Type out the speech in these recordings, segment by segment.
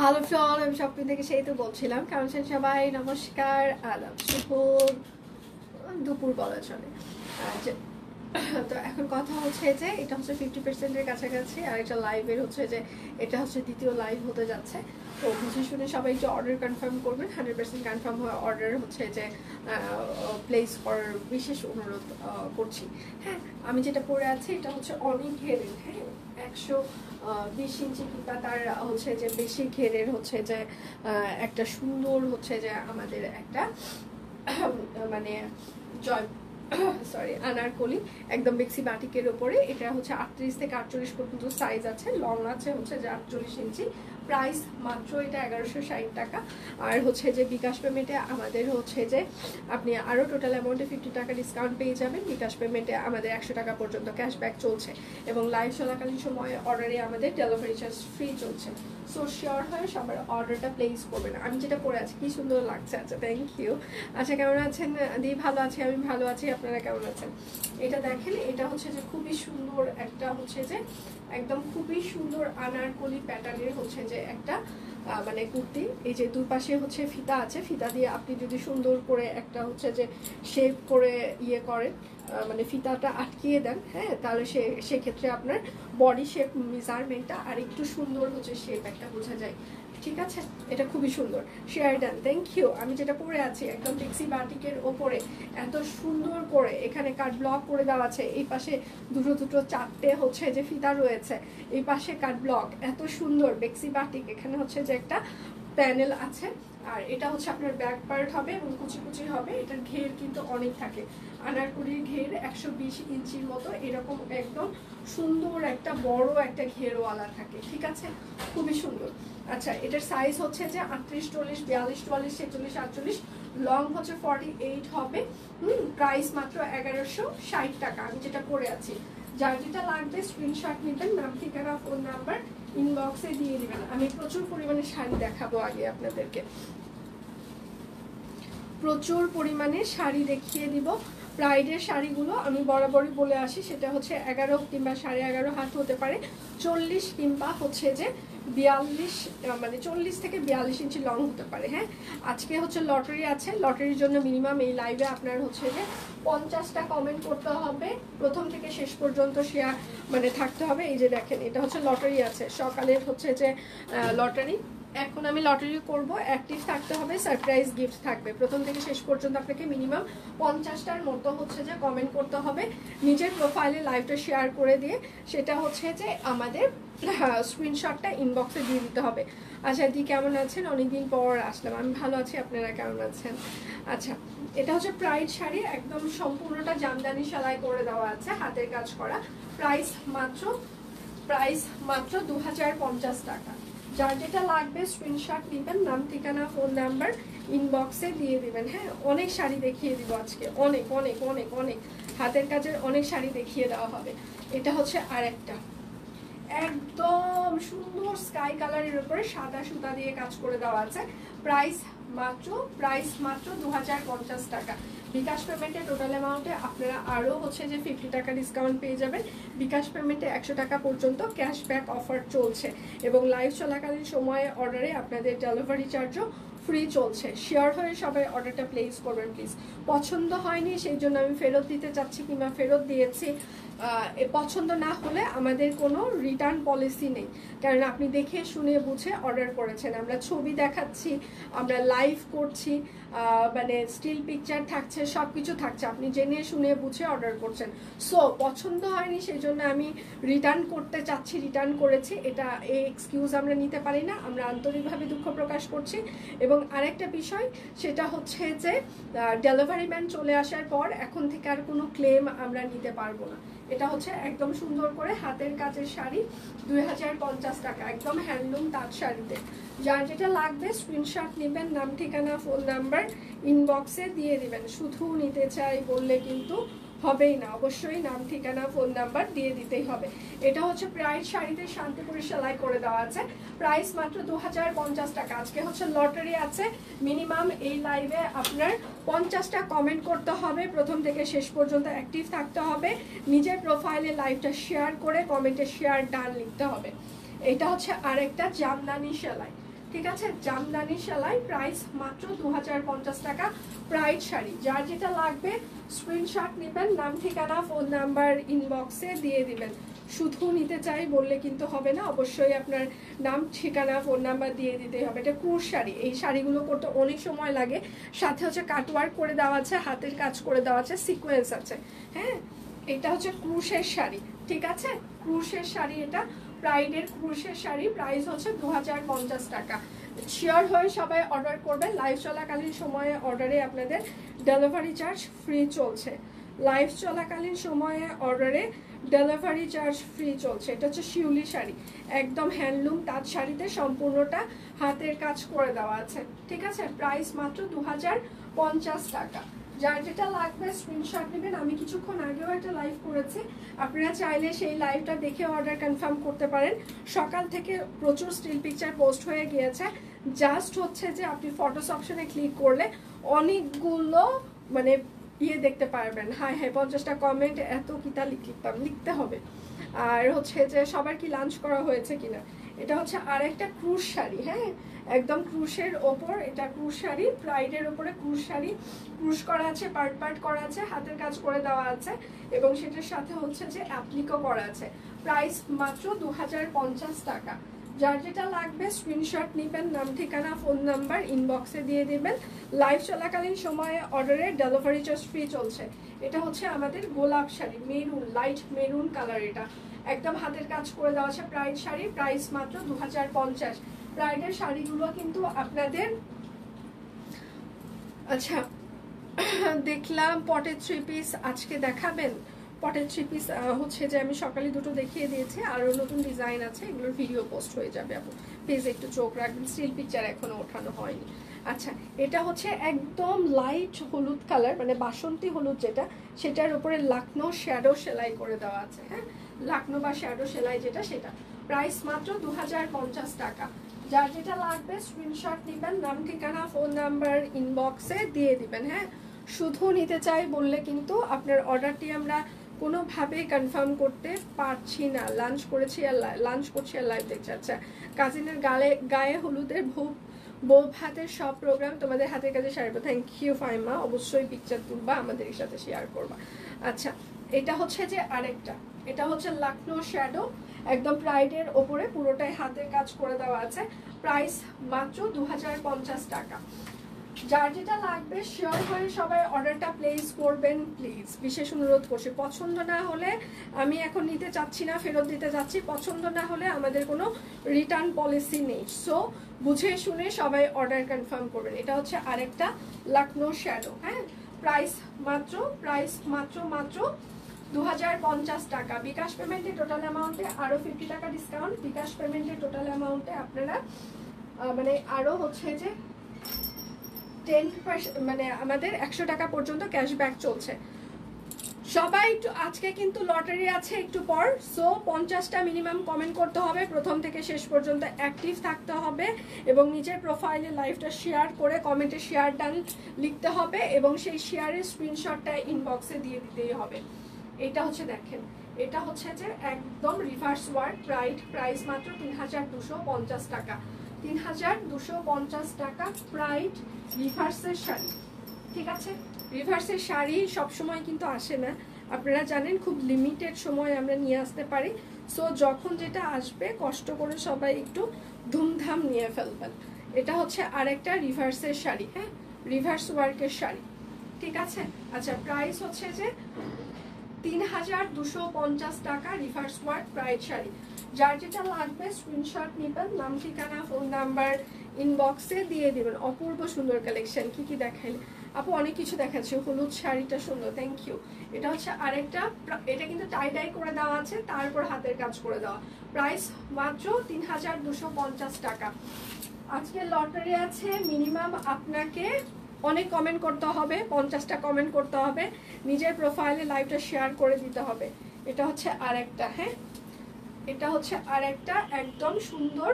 Hello ফ্রন, আমি shopping থেকে সেই তো বলছিলাম। কেমন আছেন সবাই? নমস্কার, আদাব, শুভ দুপুর বলা চলে। তো এখন কথা হচ্ছে যে এটা হচ্ছে 50%-এর কাছাকাছি, আর একটা লাইভের হচ্ছে যে এটা হচ্ছে দ্বিতীয় লাইভ হতে যাচ্ছে। তো বুঝে শুনে সবাই একটু অর্ডার কনফার্ম করবেন। 100% কনফার্ম হয়ে অর্ডার হচ্ছে যে প্লেস করার বিশেষ অনুরোধ করছি। হ্যাঁ, আমি যেটা পরে আছি এটা হচ্ছে অনেক ঘেরের, হ্যাঁ, 120 ইঞ্চি কিংবা তার হচ্ছে যে বেশি ঘেরের হচ্ছে যে একটা সুন্দর হচ্ছে যে আমাদের একটা মানে জয় সরি আনারকলি একদম বেক্সি বাটিকের ওপরে। এটা হচ্ছে 38 থেকে 48 পর্যন্ত সাইজ আছে, লং আছে হচ্ছে যে 48 ইঞ্চি। প্রাইস মাত্র এটা 1160 টাকা। আর হচ্ছে যে বিকাশ পেমেন্টে আমাদের হচ্ছে যে আপনি আরও টোটাল অ্যামাউন্টে 50 টাকা ডিসকাউন্ট পেয়ে যাবেন। বিকাশ পেমেন্টে আমাদের 100 টাকা পর্যন্ত ক্যাশব্যাক চলছে, এবং লাইভ চলাকালীন সময়ে অর্ডারে আমাদের ডেলিভারি চার্জ ফ্রি চলছে। সো শিওর হয়ে সবার অর্ডারটা প্লেস করবেন। আমি যেটা পরে আছি কি সুন্দর লাগছে। আচ্ছা, থ্যাংক ইউ। আচ্ছা, কেমন আছেন? দি ভালো আছি, আমি ভালো আছি। আপনারা কেমন আছেন? এটা দেখেন, এটা হচ্ছে যে খুবই সুন্দর একটা হচ্ছে যে একদম খুবই সুন্দর আনারকলি প্যাটার্নের হচ্ছে যে একটা মানে কুর্তি। এই যে দুই পাশে হচ্ছে ফিতা আছে, ফিতা দিয়ে আপনি যদি সুন্দর করে একটা হচ্ছে যে শেপ করে ইয়ে করেন, মানে ফিতাটা আটকিয়ে দেন, হ্যাঁ, তাহলে সেক্ষেত্রে আপনার বডি শেপ মেজারমেন্টটা আর একটু সুন্দর হচ্ছে শেপ একটা বোঝা যায়। ঠিক আছে, এটা খুবই সুন্দর। Share done, thank you. আমি যেটা পরে আছি একদম টেক্সি বাটিকের ওপরে এত সুন্দর করে এখানে কাট ব্লক করে দেওয়া আছে। এই পাশে দুটো দুটো চারটে হচ্ছে যে ফিতা রয়েছে, এই পাশে কাট ব্লক, এত সুন্দর বেক্সি বাটিক। এখানে হচ্ছে যে একটা প্যানেল আছে, আর এটা হচ্ছে আপনার ব্যাক পার্ট হবে এবং কুচি কুচি হবে। এটার ঘের কিন্তু অনেক থাকে, আনারকলির ঘের 120 ইঞ্চির মতো এরকম একদম সুন্দর একটা বড় একটা ঘেরওয়ালা থাকে। ঠিক আছে, খুবই সুন্দর। আচ্ছা, এটার সাইজ হচ্ছে যে 38, 40, 42, 44, 46, 48, লং হচ্ছে 48 হবে। প্রাইস মাত্র 1160 টাকা। আমি যেটা পরে আছি, যার যেটা লাগবে স্ক্রিনশট নেবেন, নাম ঠিকানা ফোন নাম্বার ইনবক্সে দিয়ে দিবেন। আমি প্রচুর পরিমাণে শাড়ি দেখাবো আগে আপনাদেরকে, প্রচুর পরিমাণে শাড়ি দেখিয়ে দিব। ব্রাইডের শাড়িগুলো আমি বরাবরই বলে আসি, সেটা হচ্ছে 11 কিংবা 11.5 হাত হতে পারে, 40 কিংবা হচ্ছে যে 42, মানে 40 থেকে 42 ইঞ্চি লং হতে পারে। হ্যাঁ, আজকে হচ্ছে লটারি আছে, লটারির জন্য মিনিমাম এই লাইভে আপনার হচ্ছে যে 50টা কমেন্ট করতে হবে, প্রথম থেকে শেষ পর্যন্ত শেয়ার মানে থাকতে হবে। এই যে দেখেন, এটা হচ্ছে লটারি আছে, সকালের হচ্ছে যে লটারি। এখন আমি লটারি করব, অ্যাক্টিভ থাকতে হবে, সারপ্রাইজ গিফট থাকবে। প্রথম থেকে শেষ পর্যন্ত আপনাকে মিনিমাম 50টার মতো হচ্ছে যে কমেন্ট করতে হবে, নিজের প্রোফাইলে লাইভটা শেয়ার করে দিয়ে সেটা হচ্ছে যে আমাদের স্ক্রিনশটটা ইনবক্সে দিয়ে দিতে হবে। আচ্ছা দি, কেমন আছেন? অনেকদিন পর আসলাম। আমি ভালো আছি, আপনারা কেমন আছেন? আচ্ছা, এটা হচ্ছে প্রাইড শাড়ি, একদম সম্পূর্ণটা জামদানি সেলাই করে দেওয়া আছে, হাতের কাজ করা। প্রাইস মাত্র 2050 টাকা। যার যেটা লাগবে স্ক্রিনশট নেবেন, নাম ঠিকানা ফোন নাম্বার ইনবক্সে দিয়ে দিবেন। হ্যাঁ, অনেক শাড়ি দেখিয়ে দিব আজকে, অনেক অনেক অনেক অনেক হাতের কাজের অনেক শাড়ি দেখিয়ে দেওয়া হবে। এটা হচ্ছে আরেকটা একদম সুন্দর স্কাই কালারের উপরে সাদা সুতা দিয়ে কাজ করে দেওয়া আছে। প্রাইস মাত্র 2050 টাকা। বিকাশ পেমেন্টে টোটাল অ্যামাউন্টে আপনারা আরও হচ্ছে যে 50 টাকা ডিসকাউন্ট পেয়ে যাবেন। বিকাশ পেমেন্টে 100 টাকা পর্যন্ত ক্যাশব্যাক অফার চলছে, এবং লাইভ চলাকালীন সময়ে অর্ডারে আপনাদের ডেলিভারি চার্জও ফ্রি চলছে। শেয়ার হয়ে সবাই অর্ডারটা প্লেস করবেন প্লিজ। পছন্দ হয়নি সেই জন্য আমি ফেরত দিতে চাচ্ছি কিংবা ফেরত দিয়েছি। পছন্দ না হলে আমাদের কোনো রিটার্ন পলিসি নেই, কারণ আপনি দেখে শুনে বুঝে অর্ডার করেছেন। আমরা ছবি দেখাচ্ছি, আমরা লাইভ করছি, মানে স্টিল পিকচার থাকছে, সব কিছু থাকছে, আপনি জেনে শুনে বুঝে অর্ডার করছেন। সো পছন্দ হয়নি সেই জন্য আমি রিটার্ন করতে চাচ্ছি, রিটার্ন করেছি। এটা এই এক্সকিউজ আমরা নিতে পারি না, আমরা আন্তরিকভাবে দুঃখ প্রকাশ করছি। এবং আরেকটা বিষয়, সেটা হচ্ছে যে ডেলিভারি ম্যান চলে আসার পর এখন থেকে আর কোনো ক্লেম আমরা নিতে পারবো না। এটা হচ্ছে একদম সুন্দর করে হাতের কাজের শাড়ি, 2050 টাকা, একদম হ্যান্ডলুম তাঁত শাড়িতে। যার যেটা লাগবে স্ক্রিনশট নেবেন, নাম ঠিকানা ফোন নাম্বার ইনবক্সে দিয়ে দিবেন। শুধু নিতে চাই বললে কিন্তু হবেই না, অবশ্যই নাম ঠিকানা ফোন নাম্বার দিয়ে দিতেই হবে। এটা হচ্ছে প্রাইড শাড়িতে শান্তিপুরি সেলাই করে দেওয়া আছে, প্রাইস মাত্র 2050 টাকা। আজকে হচ্ছে লটারি আছে, মিনিমাম এই লাইভে আপনার 50টা কমেন্ট করতে হবে, প্রথম থেকে শেষ পর্যন্ত অ্যাক্টিভ থাকতে হবে, নিজের প্রোফাইলে লাইভটা শেয়ার করে কমেন্টে শেয়ার ডান লিখতে হবে। এটা হচ্ছে আরেকটা জামদানি সেলাই, ঠিক আছে, জামদানি সেলাই, প্রাইস মাত্র 2050 টাকা। প্রাইড শাড়ি, যার যেটা লাগবে স্ক্রিনশট নেবেন, নাম ঠিকানা ফোন নাম্বার ইনবক্সে দিয়ে দিবেন। শুধু নিতে চাই বললে কিন্তু হবে না, অবশ্যই আপনার নাম ঠিকানা ফোন নাম্বার দিয়ে দিতেই হবে। এটা ক্রুশ শাড়ি, এই শাড়িগুলো করতে অনেক সময় লাগে, সাথে হচ্ছে কাটওয়ার্ক করে দেওয়া আছে, হাতের কাজ করে দেওয়া আছে, সিকোয়েন্স আছে। হ্যাঁ, এটা হচ্ছে ক্রুশের শাড়ি, ঠিক আছে, ক্রুশের শাড়ি, এটা প্রাইডের ক্রুশের শাড়ি, প্রাইস হচ্ছে 2050 টাকা। শিওর হয়ে সবাই অর্ডার করবেন। লাইভ চলাকালীন সময়ে অর্ডারে আপনাদের ডেলিভারি চার্জ ফ্রি চলছে। লাইভ চলাকালীন সময়ে অর্ডারে ডেলিভারি চার্জ ফ্রি চলছে। এটা হচ্ছে শিউলি শাড়ি, একদম হ্যান্ডলুম তাঁত শাড়িতে সম্পূর্ণটা হাতের কাজ করে দেওয়া আছে, ঠিক আছে, প্রাইস মাত্র 2050 টাকা। যার যেটা লাগবে স্ক্রিনশট নেবেন। আমি কিছুক্ষণ আগেও একটা লাইভ করেছি, আপনারা চাইলে সেই লাইভটা দেখে অর্ডার কনফার্ম করতে পারেন। সকাল থেকে প্রচুর স্টিল পিকচার পোস্ট হয়ে গিয়েছে, জাস্ট হচ্ছে যে আপনি ফটোস অপশনে ক্লিক করলে অনেকগুলো মানে দেখতে পারবেন। হ্যাঁ হ্যাঁ, 50টা কমেন্ট, এত কিতা লিখতে হবে। আর হচ্ছে যে সবার কি লাঞ্চ করা হয়েছে কিনা। এটা হচ্ছে আরেকটা ক্রুশ শাড়ি, হ্যাঁ, একদম ক্রুশের ওপর, এটা ক্রুশ শাড়ি, প্রাইডের ওপরে ক্রুশ শাড়ি, ক্রুশ করা আছে, পার্ট পার্ট করা আছে, হাতের কাজ করে দেওয়া আছে, এবং সেটার সাথে হচ্ছে যে অ্যাপ্লিকও করা আছে। প্রাইস মাত্র 2050 টাকা। যার যেটা লাগবে স্ক্রিনশট নেবেন, নাম ঠিকানা ফোন নাম্বার ইনবক্সে দিয়ে দেবেন। লাইভ চলাকালীন সময়ে অর্ডারে ডেলিভারি চার্জ ফ্রি চলছে। এটা হচ্ছে আমাদের গোলাপ sari, maroon, light maroon colour, এটা একদম হাতের কাজ করে দেওয়া আছে, প্রাইড শাড়ি, প্রাইস মাত্র 2050। প্রাইডের শাড়িগুলো কিন্তু আপনাদের, আচ্ছা দেখলাম পটের 3 পিস আজকে দেখাবেন। পটের 3 পিস হচ্ছে যে আমি সকালে দুটো দেখিয়ে দিয়েছি, আরও নতুন ডিজাইন আছে, এগুলোর ভিডিও পোস্ট হয়ে যাবে। আপু প্লিজ একটু চোখ রাখবেন, স্টিল পিকচার এখনো ওঠানো হয়নি। আচ্ছা, এটা হচ্ছে একদম লাইট হলুদ কালার, মানে বাসন্তী হলুদ যেটা, সেটার উপরে লাকনো শ্যাডো সেলাই করে দেওয়া আছে। হ্যাঁ, লাকনো বা শ্যাডো সেলাই যেটা, সেটা প্রাইস মাত্র 2050 টাকা। যার যেটা লাগবে স্ক্রিনশট নেবেন, নাম ঠিকানা ফোন নাম্বার ইনবক্সে দিয়ে দিবেন। হ্যাঁ, শুধু নিতে চাই বললে কিন্তু আপনার অর্ডারটি আমরা কোনোভাবেই কনফার্ম করতে পারছি না। লাঞ্চ করেছি আর লাঞ্চ করছি আর লাইভ দেখছি। আচ্ছা, কাজিনের গায়ে হলুদের বউ ভাতের সব প্রোগ্রাম তোমাদের হাতের কাছে সারবো। থ্যাংক ইউ ফাইমা, অবশ্যই পিকচার তুলবা, আমাদের সাথে শেয়ার করবা। আচ্ছা, এটা হচ্ছে যে আরেকটা, এটা হচ্ছে লাকনো শ্যাডো, একদম প্রাইডের ওপরে পুরোটাই হাতের কাজ করে দেওয়া আছে, প্রাইস মাত্র 2050 টাকা। যার যেটা লাগবে শিওর হয়ে সবাই অর্ডারটা প্লেস করবেন প্লিজ, বিশেষ অনুরোধ করছি। পছন্দ না হলে, আমি এখন নিতে চাচ্ছি না, ফেরত দিতে চাচ্ছি, পছন্দ না হলে আমাদের কোনো রিটার্ন পলিসি নেই। সো বুঝে শুনে সবাই অর্ডার কনফার্ম করবেন। এটা হচ্ছে আরেকটা লাকনো শ্যাডো, হ্যাঁ, প্রাইস মাত্র 2050 টাকা। বিকাশ পেমেন্টের টোটাল অ্যামাউন্টে আরও 50 টাকা ডিসকাউন্ট। বিকাশ পেমেন্টের টোটাল অ্যামাউন্টে আপনারা মানে আরও হচ্ছে যে 10%, মানে আমাদের 100 টাকা পর্যন্ত ক্যাশব্যাক চলছে। সবাই আজকে কিন্তু লটারি আছে একটু পর, সো 50টা মিনিমাম কমেন্ট করতে হবে, প্রথম থেকে শেষ পর্যন্ত অ্যাক্টিভ থাকতে হবে, এবং নিজের প্রোফাইলে লাইভটা শেয়ার করে কমেন্টে শেয়ার ডান লিখতে হবে, এবং সেই শেয়ারের স্ক্রিনশটটা ইনবক্সে দিয়ে দিতেই হবে। এটা হচ্ছে দেখেন, এটা হচ্ছে যে একদম রিভার্স ওয়ার্ক, প্রাইস মাত্র 3250 টাকা। 3250 টাকা প্রাইড রিভার্সের শাড়ি, ঠিক আছে। রিভার্সের শাড়ি সবসময় কিন্তু আসে না, আপনারা জানেন, খুব লিমিটেড সময় আমরা নিয়ে আসতে পারি। সো যখন যেটা আসবে কষ্ট করে সবাই একটু ধুমধাম নিয়ে ফেলবেন। এটা হচ্ছে আরেকটা রিভার্সের শাড়ি, হ্যাঁ, রিভার্স ওয়ার্কের শাড়ি, ঠিক আছে। আচ্ছা, প্রাইস হচ্ছে যে 3250 টাকা, রিভার্স ওয়ার্ক প্রাইড শাড়ি। যার যেটা লাগবে স্ক্রিনশট নেবেন, নাম ঠিকানা ফোন নাম্বার ইনবক্সে দিয়ে দিবেন। অপূর্ব সুন্দর কালেকশন, কি কি দেখাইলে আপু? অনেক কিছু দেখাচ্ছে, হলুদ শাড়িটা সুন্দর, থ্যাংক ইউ। এটা হচ্ছে আরেকটা, এটা কিন্তু টাই ডাই করে দেওয়া আছে, তারপর হাতের কাজ করে দেওয়া, প্রাইস মাত্র 3250 টাকা। আজকে লটারি আছে, মিনিমাম আপনাকে অনেক কমেন্ট করতে হবে, 50টা কমেন্ট করতে হবে, নিজের প্রোফাইলে লাইভটা শেয়ার করে দিতে হবে। এটা হচ্ছে আরেকটা, হ্যাঁ, এটা হচ্ছে আরেকটা একদম সুন্দর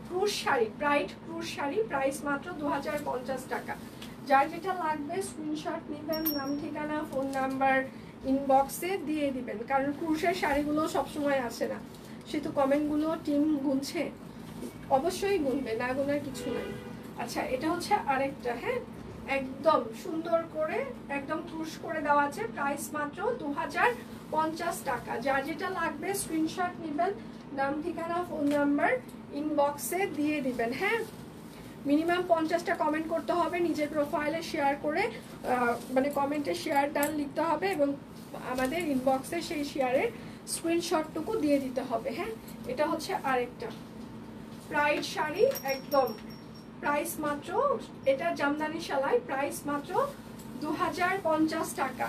ক্রুশ শাড়ি, ব্রাইট ক্রুশ শাড়ি, প্রাইস মাত্র 2050 টাকা। যার যেটা লাগবে স্ক্রিনশট নেবেন, নাম ঠিকানা ফোন নাম্বার ইনবক্সে দিয়ে দিবেন, কারণ ক্রুশের শাড়িগুলো সবসময় আসে না, সেহেতু কমেন্টগুলো টিম গুনছে, অবশ্যই গুনবে, না গুনার কিছু নাই। আচ্ছা এটা হচ্ছে আরেকটা, হ্যাঁ একদম সুন্দর করে একদম পুশ করে দেওয়া আছে, প্রাইস মাত্র 2050 টাকা। যার যেটা লাগবে স্ক্রিনশট নেবেন, নাম ঠিকানা ফোন নাম্বার ইনবক্সে দিয়ে দিবেন। হ্যাঁ মিনিমাম 50টা কমেন্ট করতে হবে, নিজের প্রোফাইলে শেয়ার করে মানে কমেন্টে শেয়ার ডান লিখতে হবে এবং আমাদের ইনবক্সে সেই শেয়ারের স্ক্রিনশটটুকু দিয়ে দিতে হবে। হ্যাঁ এটা হচ্ছে আরেকটা প্রাইড শাড়ি, একদম প্রাইস মাত্র, এটা জামদানি সেলাই, প্রাইস মাত্র 2050 টাকা।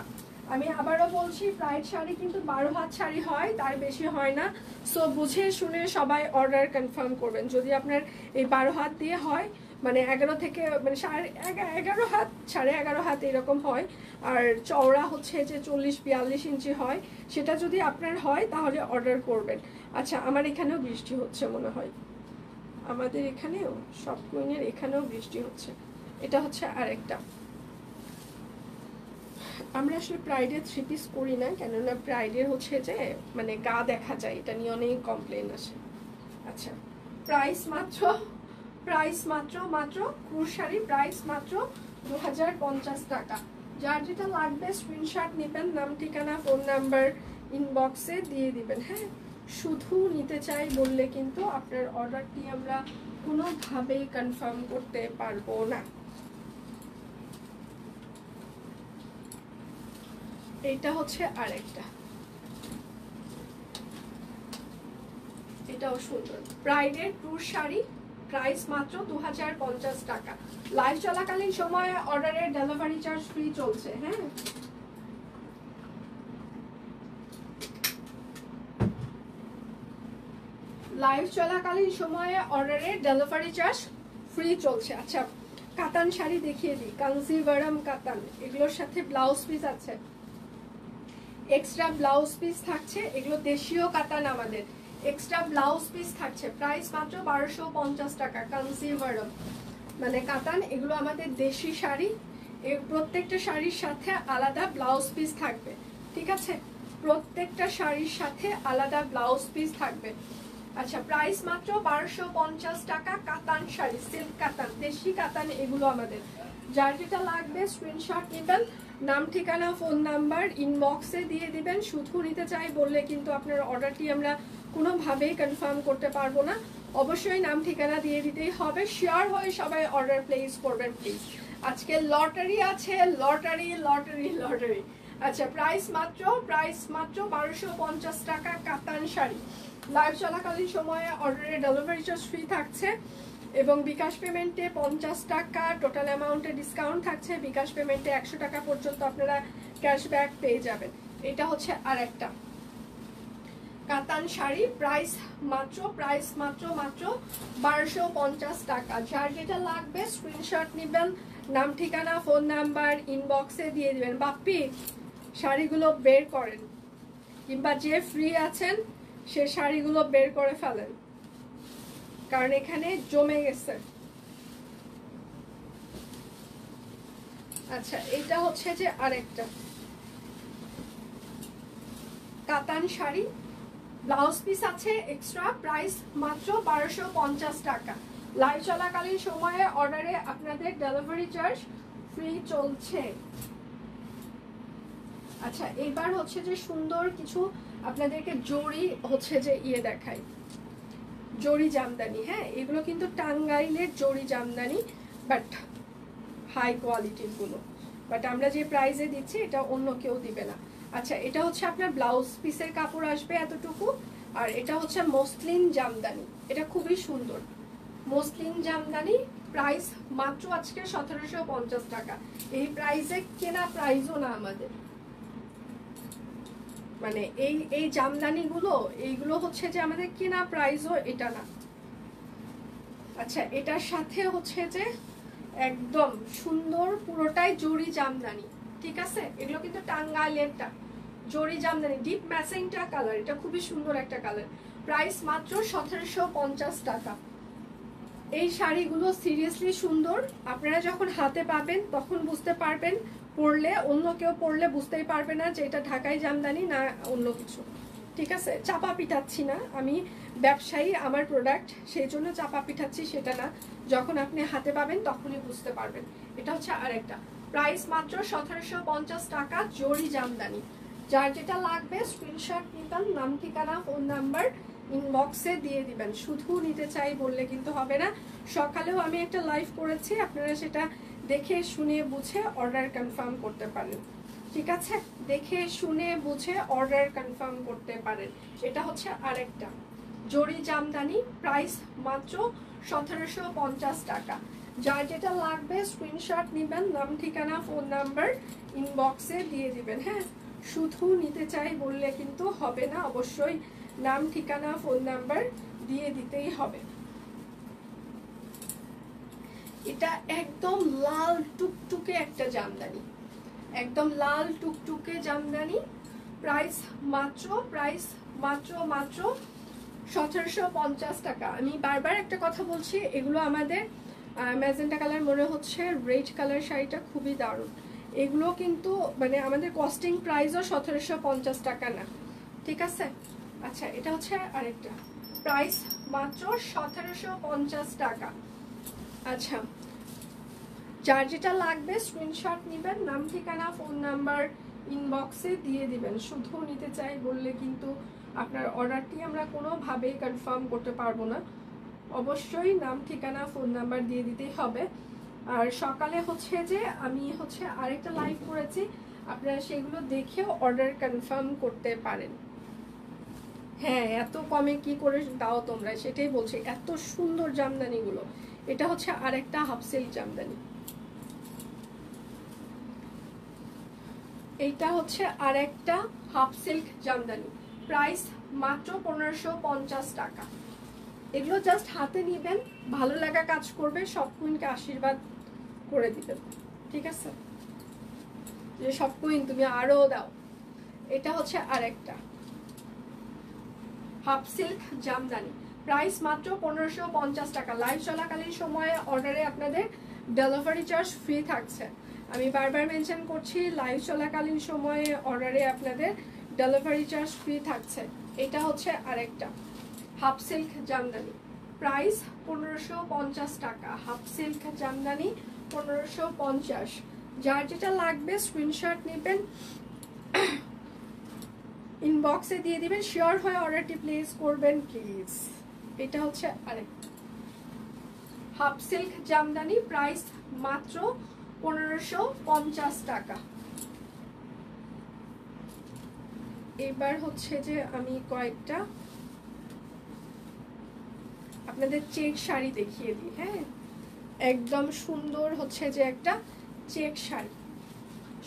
আমি আবারও বলছি প্রাইড শাড়ি কিন্তু 12 হাত শাড়ি হয়, তার বেশি হয় না। সো বুঝে শুনে সবাই অর্ডার কনফার্ম করবেন। যদি আপনার এই 12 হাত দিয়ে হয়, মানে 11 থেকে মানে 11.5 হাত 11.5 হাত এরকম হয়, আর চওড়া হচ্ছে যে 40-42 ইঞ্চি হয়, সেটা যদি আপনার হয় তাহলে অর্ডার করবেন। আচ্ছা আমার এখানেও বৃষ্টি হচ্ছে মনে হয়, আমাদের এখানেও সব কুইনের এখানেও বৃষ্টি হচ্ছে। এটা হচ্ছে আরেকটা, আমরা আসলে প্রাইডের 3 পিস করি না, কেননা প্রাইডের হচ্ছে যে মানে গা দেখা যায়, এটা নিয়ে অনেক কমপ্লেন আসে। আচ্ছা প্রাইস মাত্র মাত্র ক্রুশ শাড়ি, প্রাইস মাত্র 2050 টাকা। যার যেটা লাগবে স্ক্রিনশট নেবেন, নাম ঠিকানা ফোন নাম্বার ইনবক্সে দিয়ে দিবেন। হ্যাঁ শুধু নিতে চাই বললে কিন্তু আপনার অর্ডারটি আমরা কোনোভাবেই কনফার্ম করতে পারবো না। এটা হচ্ছে আরেকটা, এটাও সুন্দর প্রাইডের ট্যুর শাড়ি, প্রাইস মাত্র 2050 টাকা। লাইভ চলাকালীন সময়ে অর্ডারের ডেলিভারি চার্জ ফ্রি চলছে। হ্যাঁ লাইভ চলাকালীন সময়ে অর্ডারের ডেলিভারি চার্জ ফ্রি চলছে। আচ্ছা কাতান শাড়ি দেখিয়ে দিই, কাঞ্জিভারাম কাতান, এগুলোর সাথে ব্লাউজ পিস আছে, এক্সট্রা ব্লাউজ পিস থাকছে, এগুলো দেশীয় কাতান আমাদের, এক্সট্রা ব্লাউজ পিস থাকছে, প্রাইস মাত্র 1250 টাকা। কাঞ্জিভারাম মানে কাতান, এগুলো আমাদের দেশি শাড়ি, প্রত্যেকটা শাড়ির সাথে আলাদা ব্লাউজ পিস থাকবে। ঠিক আছে, প্রত্যেকটা শাড়ির সাথে আলাদা ব্লাউজ পিস থাকবে। আচ্ছা প্রাইস মাত্র 1250 টাকা। কাতান শাড়ি, সিল্ক কাতান, দেশি কাতান, এগুলো আমাদের। যার যেটা লাগবে স্ক্রিনশট নেবেন, নাম ঠিকানা ফোন নাম্বার ইনবক্সে দিয়ে দিবেন। শুধু নিতে চাই বললে কিন্তু আপনার অর্ডারটি আমরা কোনোভাবেই কনফার্ম করতে পারবো না। অবশ্যই নাম ঠিকানা দিয়ে দিতেই হবে, শেয়ার হয়ে সবাই অর্ডার প্লেস করবেন প্লিজ। আজকে লটারি আছে, লটারি লটারি লটারি। আচ্ছা প্রাইস মাত্র 1250 টাকা কাতান শাড়ি। লাইভ চলাকালীন সময়ে অর্ডারের ডেলিভারি চার্জ ফ্রি থাকছে এবং বিকাশ পেমেন্টে 50 টাকা টোটাল অ্যামাউন্টে ডিসকাউন্ট থাকছে। বিকাশ পেমেন্টে 100 টাকা পর্যন্ত আপনারা ক্যাশব্যাক পেয়ে যাবেন। এটা হচ্ছে আরেকটা কাতান শাড়ি, প্রাইস মাত্র মাত্র 1250 টাকা। যার যেটা লাগবে স্ক্রিনশট নেবেন, নাম ঠিকানা ফোন নাম্বার ইনবক্সে দিয়ে দিবেন। বাপ্পি শাড়িগুলো বের করেন, কিংবা যে ফ্রি আছেন সে শাড়িগুলো বের করে ফেলেন, কারণ এখানে জমে গেছে। আচ্ছা এটা হচ্ছে যে আরেকটা কাতান শাড়ি, ব্লাউজ পিস আছে এক্সট্রা, প্রাইস মাত্র 1250 টাকা। লাইভ চলাকালীন সময়ে অর্ডারে আপনাদের ডেলিভারি চার্জ ফ্রি চলছে। আচ্ছা এবার হচ্ছে যে সুন্দর কিছু আপনাদেরকে জড়ি হচ্ছে যে দেখাই, জড়ি জামদানি। হ্যাঁ এগুলো কিন্তু টাঙ্গাইলের জড়ি জামদানি, বাট হাই কোয়ালিটির গুলো, বাট আমরা যে প্রাইসে দিচ্ছি এটা অন্য কেউ দিবে না। আচ্ছা এটা হচ্ছে আপনার ব্লাউজ পিসের কাপড় আসবে এতটুকু, আর এটা হচ্ছে মসলিন জামদানি, এটা খুবই সুন্দর মসলিন জামদানি, প্রাইস মাত্র আজকে 1750 টাকা। এই প্রাইসে কেনা প্রাইসও না আমাদের, মানে এই জামদানিগুলো এইগুলো হচ্ছে যে আমাদের কেনা প্রাইসও এটা না। আচ্ছা এটার সাথে হচ্ছে যে একদম সুন্দর পুরোটাই জরি জামদানি। ঠিক আছে, এগুলো কিন্তু টাঙ্গাইলেরটা জরি জামদানি, ডিপ ম্যাসেন্টা কালার, এটা খুবই সুন্দর একটা কালার। প্রাইস মাত্র 1750 টাকা। এই শাড়িগুলো সিরিয়াসলি সুন্দর, আপনারা যখন হাতে পাবেন তখন বুঝতে পারবেন, পরলে অন্য কেউ পরলে বুঝতেই পারবে না যে এটা ঢাকাই জামদানি না অন্য কিছু। ঠিক আছে, চাপা পিঠাচ্ছি না, আমি ব্যবসায়ী, আমার প্রোডাক্ট, সেই জন্য চাপা পিঠাচ্ছি সেটা না, যখন আপনি হাতে পাবেন তখনই বুঝতে পারবেন। এটা হচ্ছে আরেকটা, প্রাইস মাত্র 1750 টাকা, জরি জামদানি। যার যেটা লাগবে স্ক্রিনশট নিবেন, নাম ঠিকানা ফোন নাম্বার ইনবক্সে দিয়ে দিবেন। শুধু নিতে চাই বললে কিন্তু হবে না। সকালেও আমি একটা লাইভ করেছি, আপনারা সেটা দেখে শুনে বুঝে অর্ডার কনফার্ম করতে পারেন। ঠিক আছে, দেখে শুনে বুঝে অর্ডার কনফার্ম করতে পারেন। এটা হচ্ছে আরেকটা জরি জামদানি, প্রাইস মাত্র 1750 টাকা। যার যেটা লাগবে স্ক্রিনশট নেবেন, নাম ঠিকানা ফোন নাম্বার ইনবক্সে দিয়ে দিবেন। হ্যাঁ, শুধু নিতে চাই বললে কিন্তু হবে না, অবশ্যই নাম ঠিকানা ফোন নাম্বার দিয়ে দিতেই হবে। এটা একদম লাল টুকটুকে একটা জামদানি, একদম লাল টুকটুকে জামদানি, প্রাইস মাত্র মাত্র 1750 টাকা। আমি বারবার একটা কথা বলছি, এগুলো আমাদের ম্যাজেন্টা কালার মনে হচ্ছে, রেড কালার শাড়িটা খুবই দারুণ। এগুলো কিন্তু মানে আমাদের কস্টিং প্রাইসও 1750 টাকা না, ঠিক আছে। আচ্ছা, এটা হচ্ছে আরেকটা, প্রাইস মাত্র 1750 টাকা। আচ্ছা, যার যেটা লাগবে স্ক্রিনশট নেবেন, নাম ঠিকানা ফোন নাম্বার ইনবক্সে দিয়ে দিবেন। শুধু নিতে চাই বললে কিন্তু আপনার অর্ডারটি আমরা কোনোভাবেই কনফার্ম করতে পারবো না, অবশ্যই নাম ঠিকানা ফোন নাম্বার দিয়ে দিতেই হবে। আর সকালে হচ্ছে যে আমি হচ্ছে আরেকটা লাইভ করেছি, আপনারা সেগুলো দেখেও অর্ডার কনফার্ম করতে পারেন। হ্যাঁ, এত কমে কি করে দাও তোমরা, সেটাই বলছি, এত সুন্দর জামদানিগুলো। এটা হচ্ছে আরেকটা হাফ সিল্ক জামদানি, এইটা হচ্ছে আরেকটা হাফ সিল্ক জামদানি, প্রাইস মাত্র 1550 টাকা। এগুলো জাস্ট হাতে নিবেন, ভালো লাগা কাজ করবে, সব কুইনকে আশীর্বাদ করে দিবেন। ঠিক আছে, যে সব কুইন তুমি আরো দাও। এটা হচ্ছে আরেকটা হাফ সিল্ক জামদানি, প্রাইস মাত্র 1550 টাকা। লাইভ চলাকালীন সময়ে অর্ডারে আপনাদের ডেলিভারি চার্জ ফ্রি থাকছে। আমি বারবার মেনশন করছি, লাইভ চলাকালীন সময়ে অর্ডারে আপনাদের ডেলিভারি চার্জ ফ্রি থাকছে। এটা হচ্ছে আরেকটা হাফ সিল্ক জামদানি, প্রাইস 1550 টাকা। Half silk Jamdani 1550। যার যেটা লাগবে স্ক্রিনশট নেবেন, ইনবক্সে দিয়ে দিবেন, শিওর হয়ে অর্ডারটি প্লেস করবেন প্লিজ। এটা হচ্ছে আরেকটা হাফ সিল্ক জামদানি, প্রাইস মাত্র 1550 টাকা। এবার হচ্ছে যে আমি কয়েকটা আপনাদের চেক শাড়ি দেখিয়ে দিই। হ্যাঁ, একদম সুন্দর হচ্ছে যে একটা চেক শাড়ি,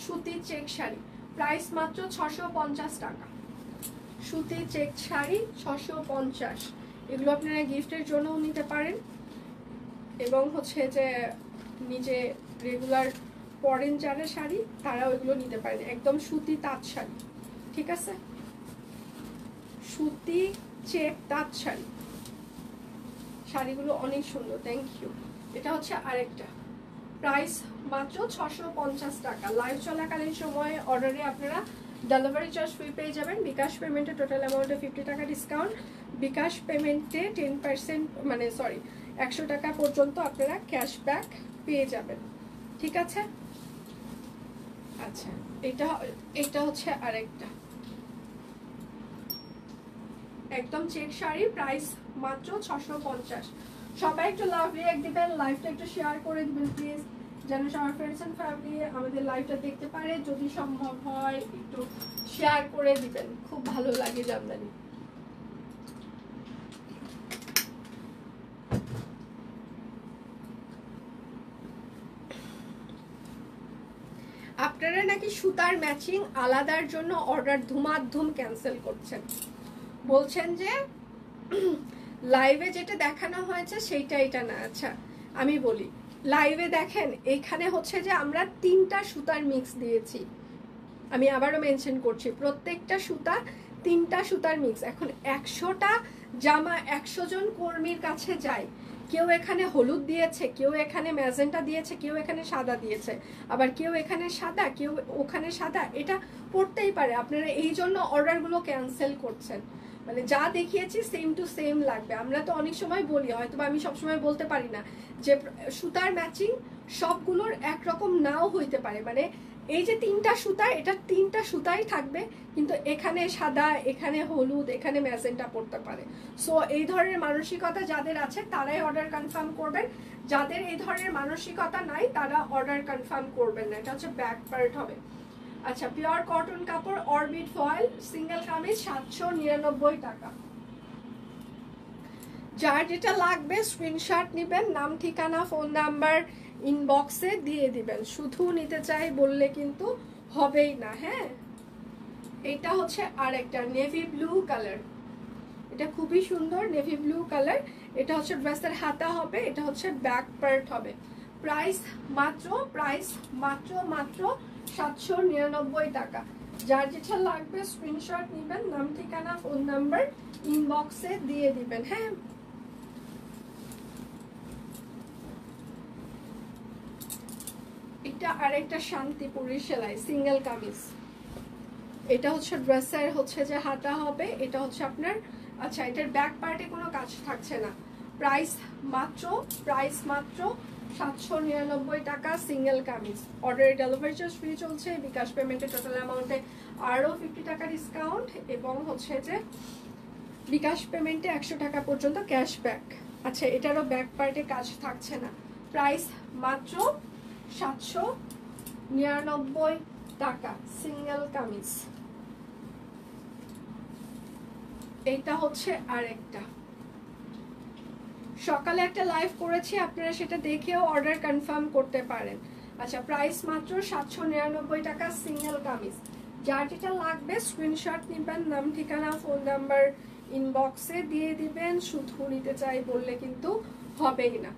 সুতির চেক শাড়ি, প্রাইস মাত্র 650 টাকা। সুতির চেক শাড়ি 650। এগুলো আপনারা গিফটের জন্যও নিতে পারেন, এবং হচ্ছে যে নিজে রেগুলার পরেন যারা শাড়ি, তারাও এগুলো নিতে পারেন। একদম সুতি তাঁত শাড়ি, ঠিক আছে, সুতি চেক তাঁত শাড়ি, শাড়িগুলো অনেক সুন্দর। Thank you. এটা হচ্ছে আরেকটা, প্রাইস মাত্র 650 টাকা। লাইভ চলাকালীন সময়ে অর্ডারে আপনারা ডেলিভারি চার্জ ফ্রি পেয়ে যাবেন। বিকাশ পেমেন্টে টোটাল অ্যামাউন্টে 50 টাকা ডিসকাউন্ট, বিকাশ পেমেন্টে 10% মানে সরি 100 টাকা পর্যন্ত আপনারা ক্যাশব্যাক পেয়ে যাবেন। ঠিক আছে। আচ্ছা, এটা হচ্ছে আরেকটা একদম চেক শাড়ি, প্রাইস মাত্র 650। সবাই একটু লাভ রিঅ্যাক্ট দিবেন, লাইভটা একটু শেয়ার করে দিবেন প্লিজ, যেন সবার ফ্রেন্ডস এন্ড ফ্যামিলি আমাদের লাইভটা দেখতে পারে। যদি সম্ভব হয় একটু শেয়ার করে দিবেন, খুব ভালো লাগে জামদানি। আপনারা নাকি সুতার ম্যাচিং আলাদার জন্য অর্ডার ধুমাধুম ক্যান্সেল করছেন, বলছেন যে লাইভে যেটা দেখানো হয়েছে সেইটা এটা না। আচ্ছা, আমি বলি, লাইভে দেখেন এখানে হচ্ছে যে আমরা 3টা সুতার মিক্স দিয়েছি, আমি আবারও মেনশন করছি, প্রত্যেকটা সুতা 3টা সুতার মিক্স। এখন 100টা জামা 100 জন কর্মীর কাছে যায়, কেউ এখানে হলুদ দিয়েছে, কেউ এখানে ম্যাজেন্টা দিয়েছে, কেউ এখানে সাদা দিয়েছে, আবার কেউ এখানে সাদা, কেউ ওখানে সাদা। এটা পড়তেই পারে, আপনারা এই জন্য অর্ডারগুলো ক্যান্সেল করছেন। মানে যা দেখিয়েছি সেম টু সেম লাগবে। আমরা তো অনেক সময় বলি, হয়তো আমি সবসময় বলতে পারি না যে সুতার ম্যাচিং সবগুলোর একরকম নাও হইতে পারে। মানে এই যে 3টা সুতা, এটা 3টা সুতাই থাকবে, কিন্তু এখানে সাদা, এখানে হলুদ, এখানে ম্যাজেন্টা পড়তে পারে। সো এই ধরনের মানসিকতা যাদের আছে তারাই অর্ডার কনফার্ম করবেন, যাদের এই ধরনের মানসিকতা নাই তারা অর্ডার কনফার্ম করবেন না। এটা হচ্ছে ব্যাক পার্ট হবে। আচ্ছা, পিওর কটন কাপড় অরবিট ফয়েল সিঙ্গেল কামিজ 799 টাকা। যার যেটা লাগবে স্ক্রিনশট নেবেন, নাম ঠিকানা ফোন নাম্বার ইনবক্সে দিয়ে দিবেন। শুধু নিতে চাই বললে কিন্তু হবেই না। হ্যাঁ, এটা হচ্ছে আরেকটা নেভি ব্লু কালার, এটা খুবই সুন্দর নেভি ব্লু কালার। এটা হচ্ছে ড্রেসের হাতা হবে, এটা হচ্ছে ব্যাক পার্ট হবে। প্রাইস মাত্র 799 টাকা। যার যেটা লাগবে স্ক্রিনশট নেবেন, নাম ঠিকানা ফোন নাম্বার ইনবক্সে দিয়ে দিবেন। হ্যাঁ, এটা আরেকটা শান্তিপুরি সেলাই সিঙ্গেল কামিজ। এটা হচ্ছে ড্রেসের হচ্ছে যে হাতা হবে, এটা হচ্ছে আপনার, আচ্ছা এটার ব্যাক পার্টে কোনো কাজ থাকছে না। প্রাইস মাত্র 799 টাকা সিঙ্গেল কামিজ। অর্ডারে ডেলিভারি চার্জ ফ্রি চলছে, বিকাশ পেমেন্টে টোটাল অ্যামাউন্টে আরও 50 টাকা ডিসকাউন্ট, এবং হচ্ছে যে বিকাশ পেমেন্টে 100 টাকা পর্যন্ত ক্যাশব্যাক। আচ্ছা, এটারও ব্যাক পার্টে কাজ থাকছে না। প্রাইস মাত্র 799 টাকা সিঙ্গেল কামিজ। এইটা হচ্ছে আরেকটা, সকালে একটা লাইভ করেছি, আপনারা সেটা দেখেও অর্ডার কনফার্ম করতে পারেন। আচ্ছা, প্রাইস মাত্র 799 টাকা সিঙ্গেল কামিজ। যার যেটা লাগবে স্ক্রিনশট নেবেন, নাম ঠিকানা ফোন নাম্বার ইনবক্সে দিয়ে দিবেন। শুধু নিতে চাই বললে কিন্তু হবেই না।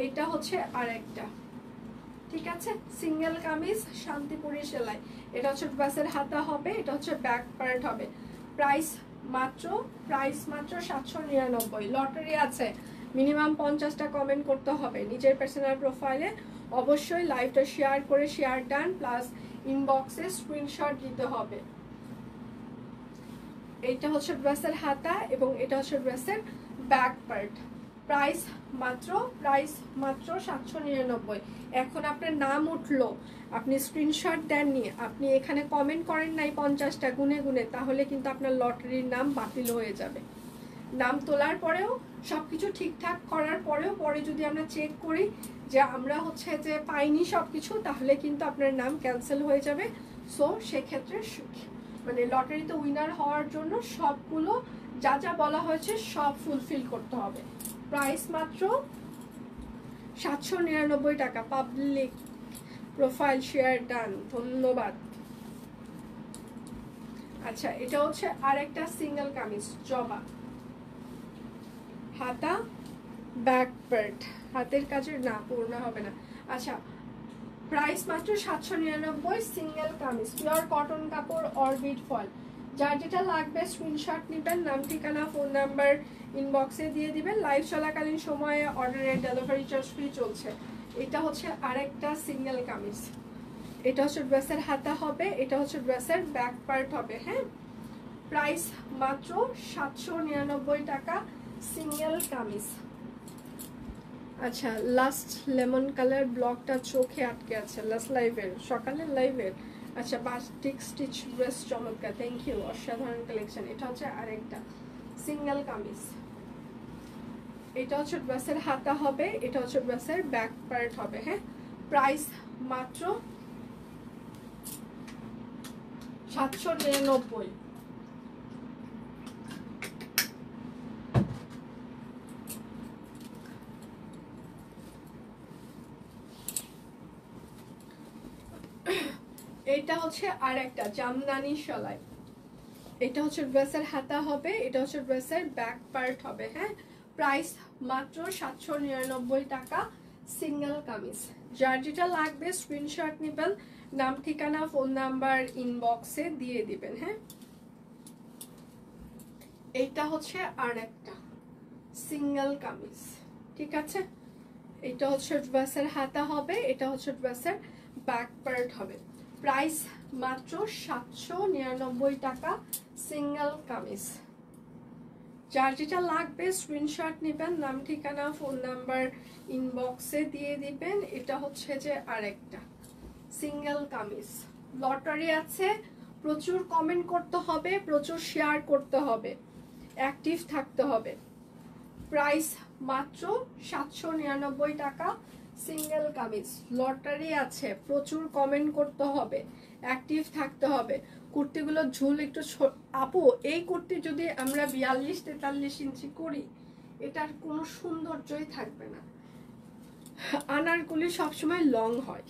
এটা হচ্ছে আরেকটা, ঠিক আছে, সিঙ্গেল কামিজ শান্তিপুরি সেলাই। এটা হচ্ছে ড্রেসের হাতা হবে, এটা হচ্ছে ব্যাক পার্ট হবে। প্রাইস মাত্র 799। লটারি আছে, মিনিমাম 50টা কমেন্ট করতে হবে নিজের পার্সোনাল প্রোফাইলে। অবশ্যই লাইভটা শেয়ার করে শেয়ার ডান, প্লাস ইনবক্সে স্ক্রিনশট দিতে হবে। এটা হচ্ছে ড্রেসের হাতা এবং এটা হচ্ছে ড্রেসের ব্যাক পার্ট। প্রাইস মাত্র 799। এখন আপনার নাম উঠলো, আপনি স্ক্রিনশট দেননি, আপনি এখানে কমেন্ট করেন নাই 50টা গুনে গুনে, তাহলে কিন্তু আপনার লটারির নাম বাতিল হয়ে যাবে। নাম তোলার পরেও সবকিছু ঠিকঠাক করার পরেও পরে যদি আমরা চেক করি যে আমরা হচ্ছে যে পাইনি সবকিছু, তাহলে কিন্তু আপনার নাম ক্যান্সেল হয়ে যাবে। সো সেক্ষেত্রে মানে লটারিতে উইনার হওয়ার জন্য সবগুলো যা যা বলা হয়েছে সব ফুলফিল করতে হবে। প্রাইস মাত্র 799 টাকা। পাবলিক প্রোফাইল শেয়ার ডান, ধন্যবাদ। আচ্ছা, এটা হচ্ছে আরেকটা সিঙ্গেল কামিজ জবা, হাতা ব্যাক পার্ট, হাতের কাজের না পূর্ণ হবে না। আচ্ছা, প্রাইস মাত্র 799 সিঙ্গেল কামিজ, পিওর কটন কাপড় অরবিট ফল। যার যেটা লাগবে স্ক্রিনশট নেবেন, নাম ঠিকানা ফোন নাম্বার ইনবক্সে দিয়ে দিবেন। লাইভ চলাকালীন সময়ে অর্ডারের ডেলিভারি চার্জ ফ্রি চলছে। এটা হচ্ছে আরেকটা সিঙ্গেল কামিজ, এটা হচ্ছে ড্রেসের হাতা হবে, এটা হচ্ছে ড্রেসের ব্যাক পার্ট হবে। হ্যাঁ, প্রাইস মাত্র 799 টাকা সিঙ্গেল কামিজ। আচ্ছা, লাস্ট লেমন কালার ব্লকটা চোখে আটকে আছে, লাস্ট লাইভের, সকালের লাইভের। আচ্ছা, বাটিক স্টিচ ড্রেস চমৎকার, থ্যাংক ইউ, অসাধারণ কালেকশন। এটা হচ্ছে আরেকটা সিঙ্গেল কামিজ, এটা হচ্ছে ড্রেসের হাতা হবে, এটা হচ্ছে ড্রেসের ব্যাক পার্ট হবে। হ্যাঁ, প্রাইস মাত্র 799। এটা হচ্ছে আরেকটা জামদানি সেলাই, এটা হচ্ছে ড্রেসের হাতা হবে, এটা হচ্ছে ড্রেসের ব্যাক পার্ট হবে। হ্যাঁ, প্রাইস মাত্র 799 টাকা সিঙ্গেল কামিজ। যার যেটা লাগবে স্ক্রিনশট নেবেন, নাম ঠিকানা ফোন নাম্বার ইনবক্সে দিয়ে দিবেন। হ্যাঁ, এটা হচ্ছে আরেকটা সিঙ্গেল কামিজ, ঠিক আছে, এটা হচ্ছে ড্রেসের হাতা হবে, এটা হচ্ছে ড্রেসের ব্যাক পার্ট হবে। প্রাইস মাত্র 799 টাকা, সিঙ্গেল কামিজ। যার যেটা লাগবে স্ক্রিনশট নেবেন, নাম ঠিকানা ফোন নাম্বার ইনবক্সে দিয়ে দিবেন। এটা হচ্ছে যে আরেকটা সিঙ্গেল কামিজ। লটারি আছে, প্রচুর কমেন্ট করতে হবে, প্রচুর শেয়ার করতে হবে, অ্যাক্টিভ থাকতে হবে। প্রাইস মাত্র 799 টাকা, সিঙ্গেল কামিজ। লটারি আছে, প্রচুর কমেন্ট করতে হবে, অ্যাক্টিভ থাকতে হবে। কুর্তিগুলোর ঝুল একটু আপু, এই কুর্তি যদি আমরা 42-43 ইঞ্চি করি, এটার কোনো সৌন্দর্যই থাকবে না। আনারকলি সবসময় লং হয়,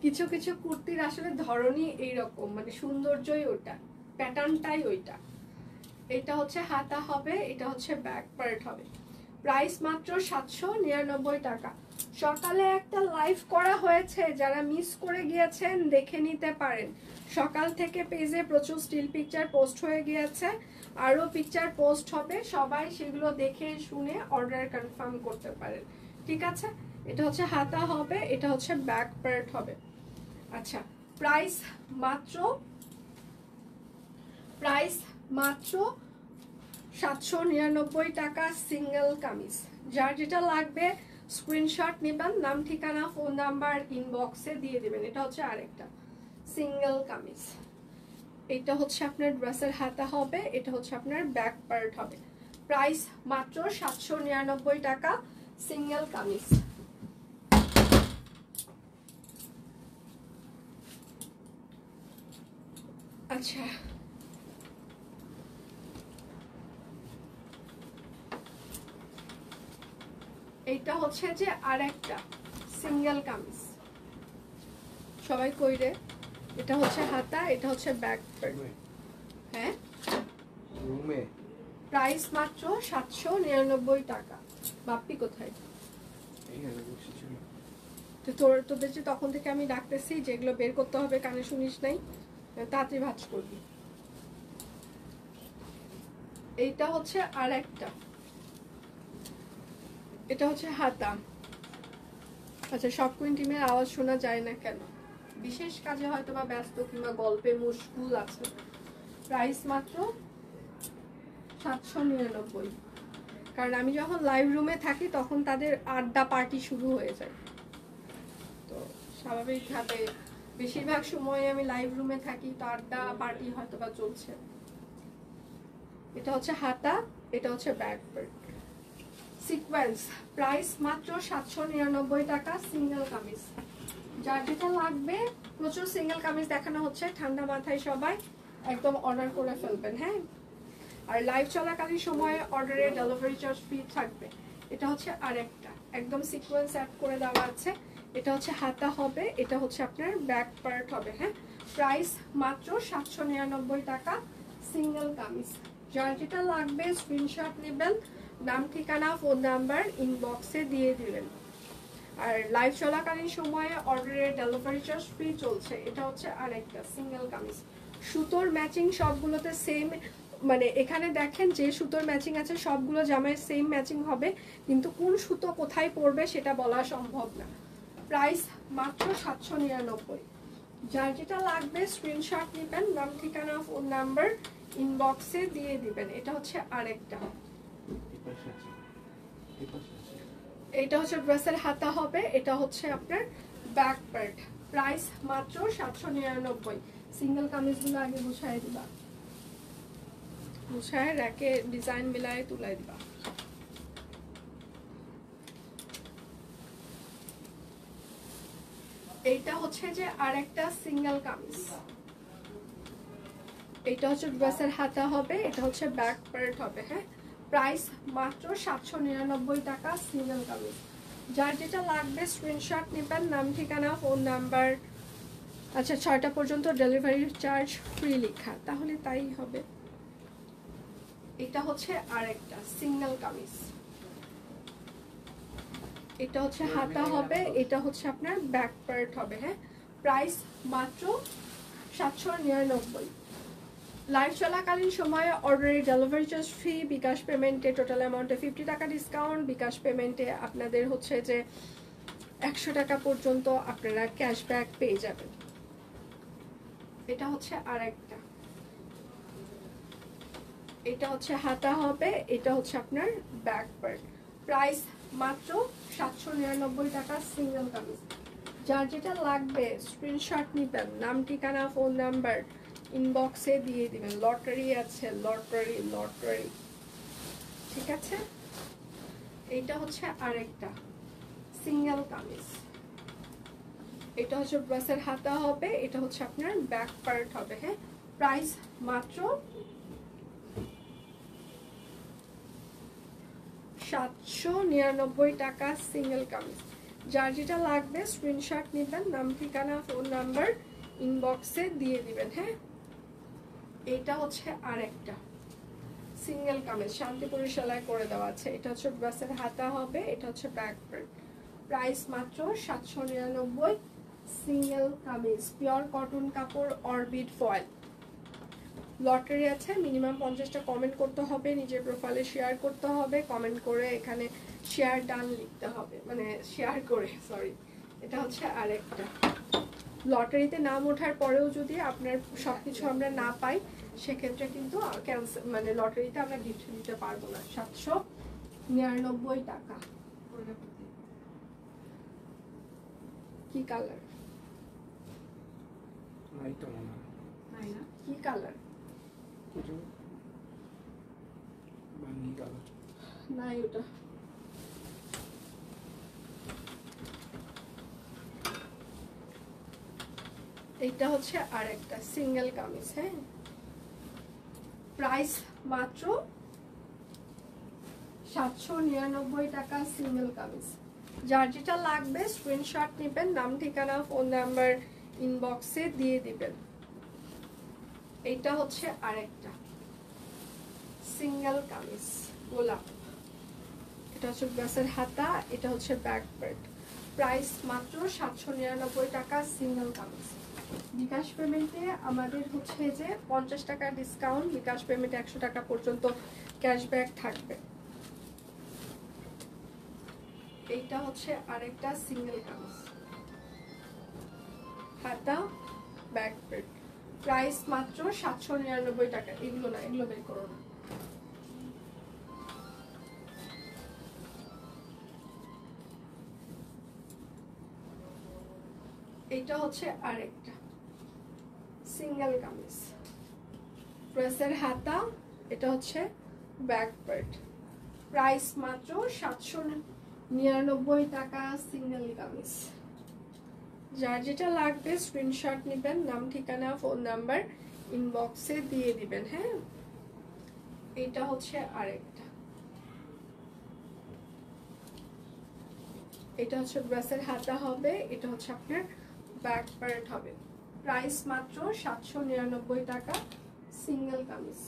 কিছু কিছু কুর্তির আসলে ধরনই এইরকম, মানে সৌন্দর্যই ওইটা, প্যাটার্নটাই ওইটা। এটা হচ্ছে হাতা হবে, এটা হচ্ছে ব্যাক পার্ট হবে। প্রাইস মাত্র 799 টাকা। সকালে একটা লাইভ করা হয়েছে, যারা মিস করে গিয়েছেন দেখে নিতে পারেন। সকাল থেকে পেজে প্রচুর স্টিল পিকচার পোস্ট হয়ে গিয়েছে, আরও পিকচার পোস্ট হবে, সবাই সেগুলো দেখে শুনে অর্ডার কনফার্ম করতে পারেন। ঠিক আছে, এটা হচ্ছে হাতা হবে, এটা হচ্ছে ব্যাক পার্ট হবে। আচ্ছা, প্রাইস মাত্র 799 টাকা, সিঙ্গেল কামিজ। যার যেটা লাগবে স্ক্রিনশট নেবেন, নাম ঠিকানা ফোন নাম্বার ইনবক্সে দিয়ে দিবেন। এটা হচ্ছে আরেকটা সিঙ্গেল কামিজ। এটা হচ্ছে আপনার ড্রেসের হাতা হবে, এটা হচ্ছে আপনার ব্যাক পার্ট হবে। প্রাইস মাত্র 799 টাকা, সিঙ্গেল কামিজ। আচ্ছা, এইটা হচ্ছে যে আরেকটা সিঙ্গেল কামিজ। সবাই কইরে, এটা হচ্ছে হাতা, এটা হচ্ছে ব্যাক পার্ট। হ্যাঁ, প্রাইস মাত্র 799 টাকা। বাপ্পি কোথায়? তোদের যে তখন থেকে আমি ডাকতেছি, যেগুলো বের করতে হবে কানে শুনিস নাই, তাড়াতাড়ি ভাঁজ করবি। এইটা হচ্ছে আর একটা, এটা হচ্ছে হাতা। আচ্ছা, সব কুইন টিমের আওয়াজ শোনা যায় না কেন? বিশেষ কাজে হয়তো বা ব্যস্ত, কিংবা গল্পে মুশগুল আছে। প্রাইস মাত্র 799। কারণ আমি যখন লাইভ রুমে থাকি তখন তাদের আড্ডা পার্টি শুরু হয়ে যায়, তো স্বাভাবিকভাবে বেশিরভাগ সময় আমি লাইভ রুমে থাকি, তো আড্ডা পার্টি হয়তো বা চলছে। এটা হচ্ছে হাতা, এটা হচ্ছে ব্যাক পার্ট, সিকোয়েন্স। প্রাইস মাত্র 799 টাকা, সিঙ্গেল কামিজ। যার যেটা লাগবে, প্রচুর সিঙ্গেল কামিজ দেখানো হচ্ছে, ঠান্ডা মাথায় সবাই একদম অর্ডার করে ফেলবেন। হ্যাঁ, আর লাইভ চলাকালীন সময়ে অর্ডারের ডেলিভারি চার্জ ফ্রি থাকবে। এটা হচ্ছে আরেকটা একদম সিকোয়েন্স অ্যাড করে দেওয়া আছে। এটা হচ্ছে হাতা হবে, এটা হচ্ছে আপনার ব্যাক পার্ট হবে। হ্যাঁ, প্রাইস মাত্র 799 টাকা, সিঙ্গেল কামিজ। যার যেটা লাগবে স্ক্রিনশট নেবেন, নাম ঠিকানা ফোন নাম্বার ইনবক্সে দিয়ে দিবেন। আর লাইভ চলাকালীন সময়ে অর্ডারের ডেলিভারি চার্জ ফ্রি চলছে। এটা হচ্ছে আরেকটা সিঙ্গেল কামিজ। সুতোর ম্যাচিং সবগুলোতে সেম, মানে এখানে দেখেন যে সুতোর ম্যাচিং আছে, সবগুলো জামায় সেম ম্যাচিং হবে, কিন্তু কোন সুতো কোথায় পড়বে সেটা বলা সম্ভব না। প্রাইস মাত্র 799। যার যেটা লাগবে স্ক্রিনশট নেবেন, নাম ঠিকানা ফোন নাম্বার ইনবক্সে দিয়ে দিবেন। এটা হচ্ছে আরেকটা, এটা হচ্ছে ড্রেসের হাতা হবে, এটা হচ্ছে আপনার ব্যাক পার্ট। প্রাইস মাত্র 799। সিঙ্গেল কামিজগুলো আগে গুছাই দিবা, গুছায় র্যাকে ডিজাইন মিলায় তুলাই দিবা। এইটা হচ্ছে যে আরেকটা সিঙ্গেল কামিজ। এটা হচ্ছে ড্রেসের হাতা হবে, এটা হচ্ছে ব্যাক পার্ট হবে। হ্যাঁ, প্রাইস মাত্র 799 টাকা, সিঙ্গেল কামিজ। যার যেটা লাগবে স্ক্রিনশট নেবেন, নাম ঠিকানা ফোন নাম্বার। আচ্ছা, 6টা পর্যন্ত ডেলিভারি চার্জ ফ্রি লেখা, তাহলে তাই হবে। এটা হচ্ছে আরেকটা সিঙ্গেল কামিজ। এটা হচ্ছে হাতা হবে, এটা হচ্ছে আপনার ব্যাক পার্ট হবে। হ্যাঁ, প্রাইস মাত্র 799। লাইভ চলাকালীন সময়ে অর্ডারের ডেলিভারি চার্জ ফ্রি, বিকাশ পেমেন্টে টোটাল অ্যামাউন্টে 50 টাকা ডিসকাউন্ট, বিকাশ পেমেন্টে আপনাদের হচ্ছে যে 100 টাকা পর্যন্ত আপনারা ক্যাশব্যাক পেয়ে যাবেন। এটা হচ্ছে আরেকটা, এটা হচ্ছে হাতা হবে, এটা হচ্ছে আপনার ব্যাক পার্ট। প্রাইস মাত্র 799 টাকা সিঙ্গেল কামিজ। যার যেটা লাগবে স্ক্রিনশট নিবেন, নাম ঠিকানা ফোন নাম্বার ইনবক্সে দিয়ে দিবেন। লটারি আছে, লটারি লটারি, ঠিক আছে। এইটা হচ্ছে আরেকটা সিঙ্গেল কামিজ, এটা হচ্ছে ড্রেসের হাতা হবে, এটা হচ্ছে আপনার ব্যাক পার্ট হবে। হ্যাঁ, প্রাইস মাত্র 799 টাকা সিঙ্গেল কামিজ। যার যেটা লাগবে স্ক্রিনশট নেবেন, নাম ঠিকানা ফোন নাম্বার ইনবক্সে দিয়ে দিবেন। হ্যাঁ, এটা হচ্ছে আরেকটা সিঙ্গেল কামিজ, শান্তিপুরি সেলাই করে দেওয়া আছে। এটা হচ্ছে ড্রেসের হাতা হবে, এটা হচ্ছে ব্যাক পার্ট। প্রাইস মাত্র 799 সিঙ্গেল কামিজ, পিওর কটন কাপড় অরবিট ফয়েল। লটারি আছে, মিনিমাম 50টা কমেন্ট করতে হবে, নিজের প্রোফাইলে শেয়ার করতে হবে, কমেন্ট করে এখানে শেয়ার ডান লিখতে হবে, মানে শেয়ার করে, সরি। এটা হচ্ছে আরেকটা, লটারিতে নাম ওঠার পরেও যদি আপনার সবকিছু আমরা না পাই সেক্ষেত্রে কিন্তু ক্যান্সেল, মানে লটারিতে আমরা গিফট দিতে পারবো না। 799 টাকা। কি কালার? কি কালার? নাই ওটা। এইটা হচ্ছে আরেকটা সিঙ্গেল কামিজ। হ্যাঁ, প্রাইস মাত্র 799 টাকা সিঙ্গেল কামিজ। যার যেটা লাগবে স্ক্রিনশট নেবেন, নাম ঠিকানা ফোন নাম্বার ইনবক্সে দিয়ে দিবেন। এইটা হচ্ছে আরেকটা সিঙ্গেল কামিজ গোলাপ, এটা হচ্ছে ড্রেসের হাতা, এটা হচ্ছে ব্যাক পার্ট। প্রাইস মাত্র 799 টাকা সিঙ্গেল কামিজ। বিকাশ পেমেন্টে আমাদের হচ্ছে যে 50 টাকা ডিসকাউন্ট, বিকাশ পেমেন্টে 100 টাকা পর্যন্ত ক্যাশব্যাক থাকবে। এইটা হচ্ছে আরেকটা সিঙ্গেল কামিজ, হাতা ব্যাক পার্ট। প্রাইস মাত্র 799 টাকা। এগুলো না, এগুলো বের করো না। এটা হচ্ছে আরেকটা সিঙ্গেল কামিজ, ড্রেসের হাতা, এটা হচ্ছে ব্যাক পার্ট। প্রাইস মাত্র 799 টাকা সিঙ্গেল কামিজ। যার যেটা লাগবে স্ক্রিনশট নেবেন, নাম ঠিকানা ফোন নাম্বার ইনবক্সে দিয়ে দিবেন। হ্যাঁ, এটা হচ্ছে আরেকটা, এটা হচ্ছে ড্রেসের হাতা হবে, এটা হচ্ছে আপনার ব্যাক পার্ট হবে। প্রাইস মাত্র 799 টাকা সিঙ্গেল কামিজ।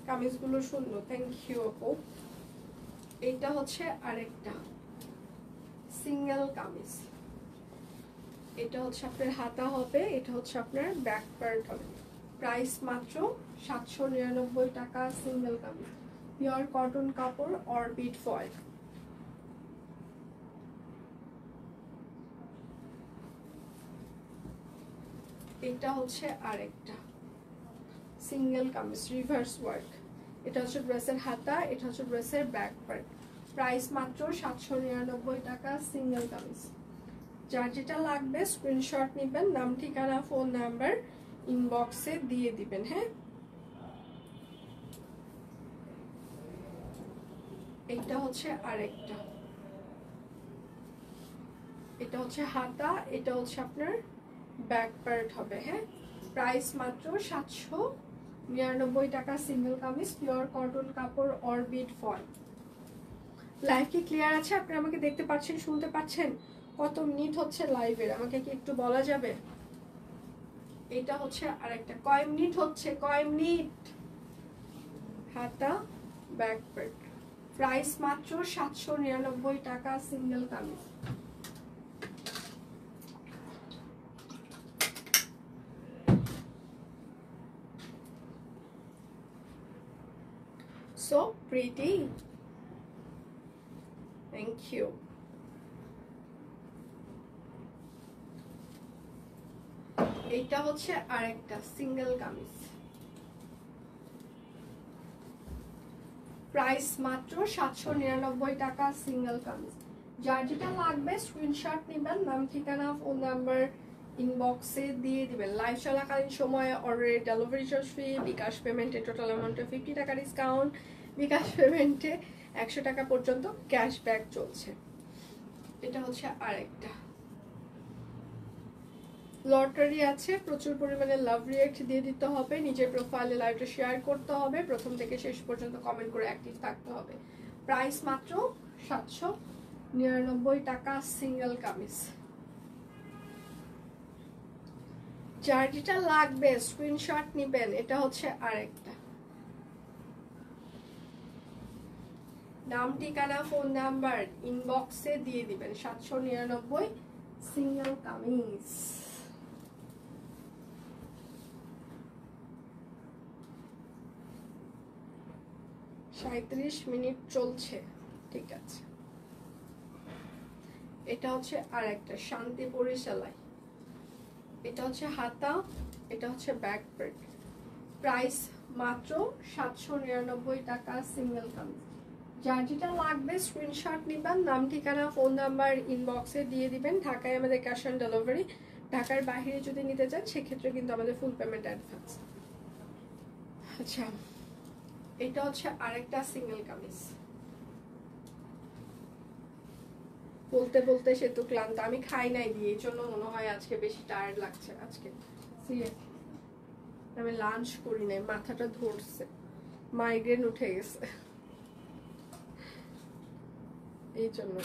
কামিজগুলো সুন্দর, থ্যাংক ইউ আপু। এইটা হচ্ছে আরেকটা সিঙ্গেল কামিজ, এটা হচ্ছে আপনার হাতা হবে, এটা হচ্ছে আপনার ব্যাক পার্ট হবে। প্রাইস মাত্র 799 টাকা সিঙ্গেল কামিজ, পিওর কটন কাপড় অরবিট ফয়েল। এটা হচ্ছে আরেকটা সিঙ্গেল কামিজ, রিভার্স ওয়ার্ক, এটা হচ্ছে ড্রেসের হাতা, এটা হচ্ছে ড্রেসের ব্যাক পার্ট। প্রাইস মাত্র 799 টাকা সিঙ্গেল কামিজ। যার যেটা লাগবে স্ক্রিনশট নেবেন, নাম ঠিকানা ফোন নাম্বার ইনবক্সে দিয়ে দিবেন। হ্যাঁ, এইটা হচ্ছে আরেকটা, এটা হচ্ছে হাতা, এটা হচ্ছে আপনার ব্যাক পার্ট হবে। হ্যাঁ, প্রাইস মাত্র 799 টাকা সিঙ্গেল কামিজ, পিওর কটন কাপড় অরবিট ফয়েল। লাইভ কি ক্লিয়ার আছে? আপনি আমাকে দেখতে পাচ্ছেন, শুনতে পাচ্ছেন? কত মিনিট হচ্ছে লাইভের আমাকে কি একটু বলা যাবে? এটা হচ্ছে আরেকটা, কয় মিনিট হচ্ছে, কয় মিনিট? হাতা ব্যাক পার্ট। প্রাইস মাত্র 799 টাকা single kameez. Pretty, thank you. এইটা হচ্ছে আরেকটা সিঙ্গেল কামিজ, প্রাইস মাত্র 799 টাকা সিঙ্গেল কামিজ। যার যেটা লাগবে স্ক্রিনশট নেবেন, নাম ঠিকানা ফোন নাম্বার ইনবক্সে দিয়ে দিবেন। লাইভ চলাকালীন সময়ে অর্ডারের ডেলিভারি চার্জ ফ্রি, বিকাশ পেমেন্টে টোটাল অ্যামাউন্টে 50 টাকা ডিসকাউন্ট, বিকাশ পেমেন্টে 100 টাকা পর্যন্ত ক্যাশব্যাক চলছে। এটা হচ্ছে আরেকটা লটারি আছে, প্রচুর পরিমাণে লাভ রিয়েক্ট দিয়ে দিতে হবে, নিজের প্রোফাইলে লাইভটা শেয়ার করতে হবে, প্রথম থেকে শেষ পর্যন্ত কমেন্ট করে অ্যাক্টিভ থাকতে হবে। প্রাইস মাত্র 799 টাকা সিঙ্গেল কামিজ। যার যেটা লাগবে স্ক্রিনশট নিবেন। এটা হচ্ছে আরেকটা, নাম ঠিকানা ফোন নাম্বার ইনবক্সে দিয়ে দিবেন। 799 সিঙ্গেল কামিজ। 37 মিনিট চলছে, ঠিক আছে। এটা হচ্ছে আরেকটা শান্তিপুরি সেলাই, এটা হচ্ছে হাতা, এটা হচ্ছে ব্যাক প্রিন্ট। প্রাইস মাত্র 799 টাকা সিঙ্গেল কামিজ। যার যেটা লাগবে স্ক্রিনশট নিবেন, নাম ঠিকানা ফোন নাম্বার ইনবক্সে দিয়ে দিবেন। ঢাকায় আমাদের ক্যাশ অন ডেলিভারি, ঢাকার বাইরে যদি নিতে চান সেক্ষেত্রে কিন্তু আমাদের ফুল পেমেন্ট অ্যাডভান্স। আচ্ছা, এটা হচ্ছে আরেকটা সিঙ্গেল কামিজ। বলতে বলতে সে তো ক্লান্ত, আমি খাই নাই দিয়ে, এই জন্য মনে হয় আজকে বেশি টায়ার্ড লাগছে। আজকে আমি লাঞ্চ করি নাই, মাথাটা ধরছে, মাইগ্রেন উঠে গেছে, এই জন্য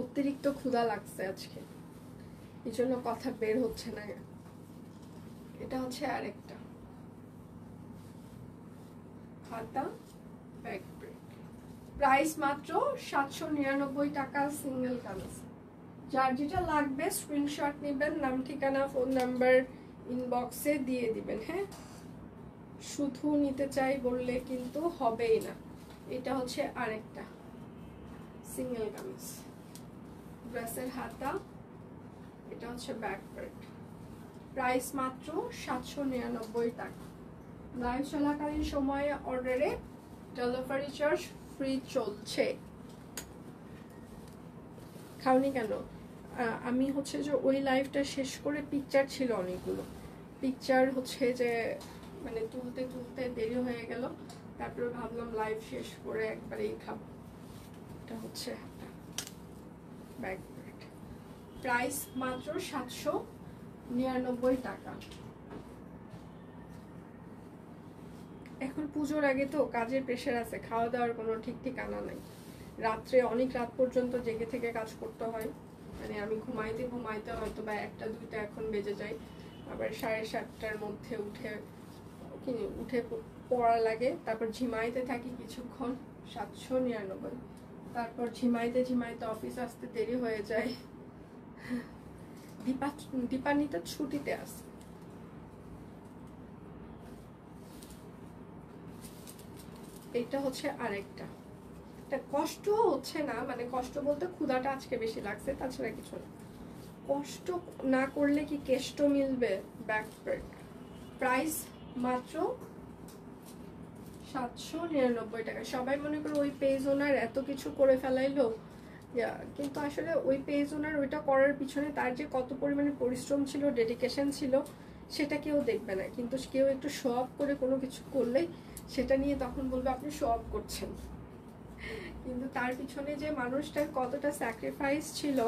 অতিরিক্ত ক্ষুধা লাগছে আজকে, এই জন্য কথা বের হচ্ছে না। এটা হচ্ছে আরেকটা হাতা ব্যাক প্রিন্ট। প্রাইস মাত্র 799 টাকা সিঙ্গেল কামিজ। যার যেটা লাগবে স্ক্রিনশট নেবেন, নাম ঠিকানা ফোন নাম্বার ইনবক্সে দিয়ে দিবেন। হ্যাঁ, শুধু নিতে চাই বললে কিন্তু হবেই না। এটা হচ্ছে আরেকটা সিঙ্গেল কামিজ, ড্রেসের হাতা, এটা হচ্ছে ব্যাক প্রিন্ট। প্রাইস মাত্র 799 টাকা। লাইভ চলাকালীন সময়ে অর্ডারে ডেলিভারি চার্জ ফ্রি চলছে। খাওনি কেন? আমি হচ্ছে যে ওই লাইভটা শেষ করে পিকচার ছিল অনেকগুলো, পিকচার হচ্ছে যে মানে তুলতে তুলতে দেরি হয়ে গেল, তারপরে ভাবলাম লাইভ শেষ করে একবারেই খাবো। এটা হচ্ছে ব্যাক প্রিন্ট। প্রাইস মাত্র 799 টাকা। এখন পুজোর আগে তো কাজের প্রেশার আছে, খাওয়া দাওয়ার কোনো ঠিক ঠিকানা নাই, রাত্রে অনেক রাত পর্যন্ত জেগে থেকে কাজ করতে হয়। মানে আমি ঘুমাইতে ঘুমাইতে হয়তো বা 1টা 2টা এখন বেজে যায়, আবার 7:30টার মধ্যে উঠে পড়া লাগে, তারপর ঝিমাইতে থাকি কিছুক্ষণ। 799। তারপর ঝিমাইতে ঝিমাইতে অফিস আসতে দেরি হয়ে যায়। দীপান্বিতা ছুটিতে আছে। এইটা হচ্ছে আরেকটা, কষ্ট হচ্ছে না, মানে কষ্ট বলতে ক্ষুধাটা আজকে বেশি লাগছে, তাছাড়া কিছু না। কষ্ট না করলে কি কেষ্ট মিলবে? Back print. প্রাইস মাত্র 799 টাকা। সবাই মনে করে ওই পেজ ওনার এত কিছু করে ফেলাইলো, কিন্তু আসলে ওই পেজ ওনার ওইটা করার পিছনে তার যে কত পরিমাণে পরিশ্রম ছিল, ডেডিকেশন ছিল, সেটা কেউ দেখবে না। কিন্তু কেউ একটু শো অফ করে কোনো কিছু করলেই সেটা নিয়ে তখন বলবে আপনি শো অফ করছেন, কিন্তু তার পিছনে যে মানুষটার কতটা স্যাক্রিফাইস ছিল,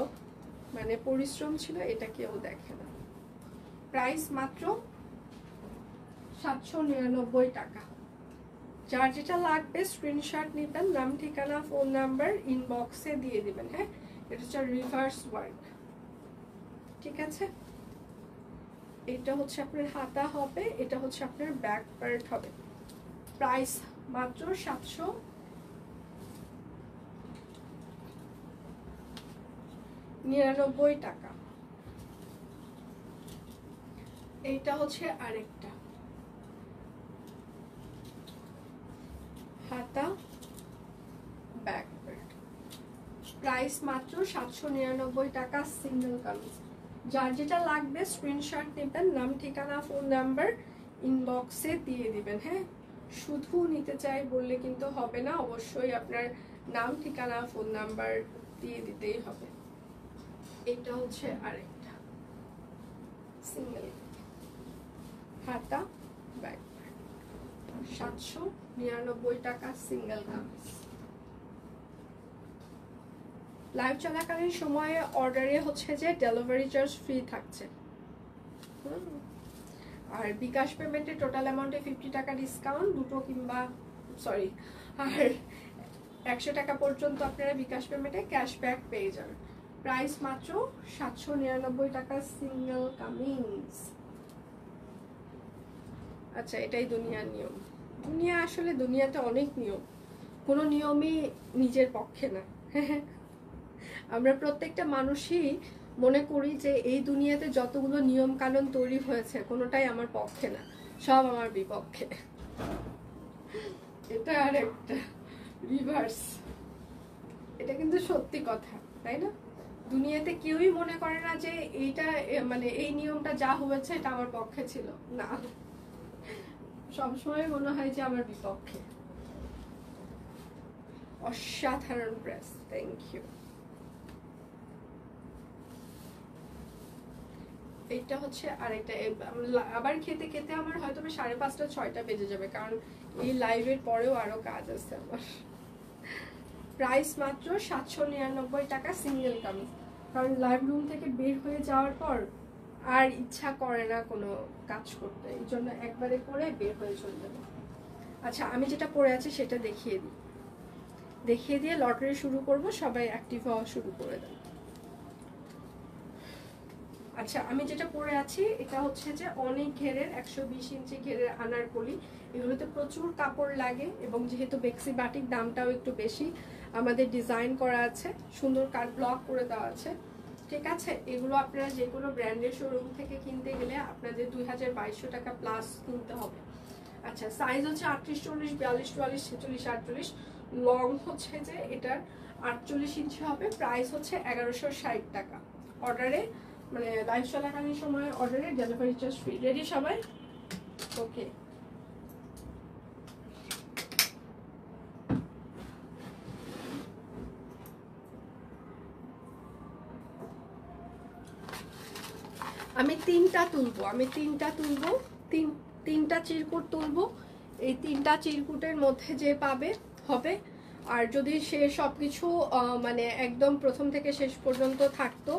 মানে পরিশ্রম ছিল, এটা কেউ দেখে না। প্রাইস মাত্র 799 টাকা। যার যেটা লাগবে স্ক্রিনশট নিবেন, নাম ঠিকানা ফোন নাম্বার ইনবক্সে দিয়ে দিবেন। হ্যাঁ, এটা হচ্ছে রিভার্স ওয়ার্ক, ঠিক আছে। এটা হচ্ছে আপনার হাতা হবে, এটা হচ্ছে আপনার ব্যাক পার্ট হবে। প্রাইস মাত্র 799 টাকা। এইটা হচ্ছে আরেকটা হাতা প্রাইস মাত্র 799 টাকা সিঙ্গেল কামিজ। যার যেটা লাগবে স্ক্রিনশট নেবেন, নাম ঠিকানা ফোন নাম্বার ইনবক্সে দিয়ে দিবেন। হ্যাঁ, শুধু নিতে চাই বললে কিন্তু হবে না, অবশ্যই আপনার নাম ঠিকানা ফোন নাম্বার দিয়ে দিতেই হবে। এটা হচ্ছে আরেকটা সিঙ্গেল হাতা ব্যাগ, 799 টাকা সিঙ্গেল কামিজ। লাইভ চলাকালীন সময়ে অর্ডারে হচ্ছে যে ডেলিভারি চার্জ ফ্রি থাকছে। আর বিকাশ পেমেন্টে টোটাল অ্যামাউন্টে 50 টাকা ডিসকাউন্ট, দুটো কিংবা সরি আর 100 টাকা পর্যন্ত আপনারা বিকাশ পেমেন্টে ক্যাশব্যাক পেয়ে যাবেন। প্রাইস মাত্র 799 টাকা সিঙ্গেল কামিজ। আচ্ছা, এটাই দুনিয়ার নিয়ম। দুনিয়া আসলে দুনিয়াতে অনেক নিয়ম, কোনো নিয়মই নিজের পক্ষে না। আমরা প্রত্যেকটা মানুষই মনে করি যে এই দুনিয়াতে যতগুলো নিয়ম কানুন তৈরি হয়েছে কোনোটাই আমার পক্ষে না, সব আমার বিপক্ষে। এটা আর একটা রিভার্স, এটা কিন্তু সত্যি কথা, তাই না? দুনিয়াতে কেউই মনে করে না যে এইটা মানে এই নিয়মটা যা হয়েছে এটা আমার পক্ষে ছিল, না, সবসময় মনে হয় যে আমার বিপক্ষে। অসাধারণ ড্রেস, থ্যাংক ইউ। এইটা হচ্ছে আরেকটা, আবার খেতে খেতে আমার হয়তো 5:30 6টা বেজে যাবে, কারণ এই লাইভের পরেও আরো কাজ আছে আমার। প্রাইস মাত্র 799 টাকা সিঙ্গেল কামিজ। কারণ লাইভ রুম থেকে বের হয়ে যাওয়ার পর আর ইচ্ছা করে না কোনো কাজ করতে, এই জন্য একবারে করে বের হয়ে চলে যাবে। আচ্ছা, আমি যেটা পরে আছি সেটা দেখিয়ে দিয়ে লটারি শুরু করব, সবাই অ্যাক্টিভ হওয়া শুরু করে দেন। আচ্ছা, আমি যেটা পরে আছি এটা হচ্ছে যে অনেক ঘেরের 120 ইঞ্চি ঘেরের আনারকলি। এগুলোতে প্রচুর কাপড় লাগে এবং যেহেতু বেক্সি বাটিক দামটাও একটু বেশি, আমাদের ডিজাইন করা আছে, সুন্দর কাট ব্লক করে দেওয়া আছে। ঠিক আছে, এগুলো আপনারা যে কোনো ব্র্যান্ডের শোরুম থেকে কিনতে গেলে আপনাদের 2200 টাকা প্লাস কিনতে হবে। আচ্ছা, সাইজ হচ্ছে 38 40 42 44 46 48, লং হচ্ছে যে এটার 48 ইঞ্চি হবে। প্রাইস হচ্ছে 1160 টাকা। অর্ডারে মানে লাইভ চলাকালীন সময় অর্ডারে ডেলিভারি চার্জ ফ্রি। রেডি সবাই? ওকে। আমি তিনটা তুলবো, তিনটা চিরকুট তুলবো। এই তিনটা চিরকুটের মধ্যে যে পাবে হবে। আর যদি সে সবকিছু মানে একদম প্রথম থেকে শেষ পর্যন্ত থাকতো,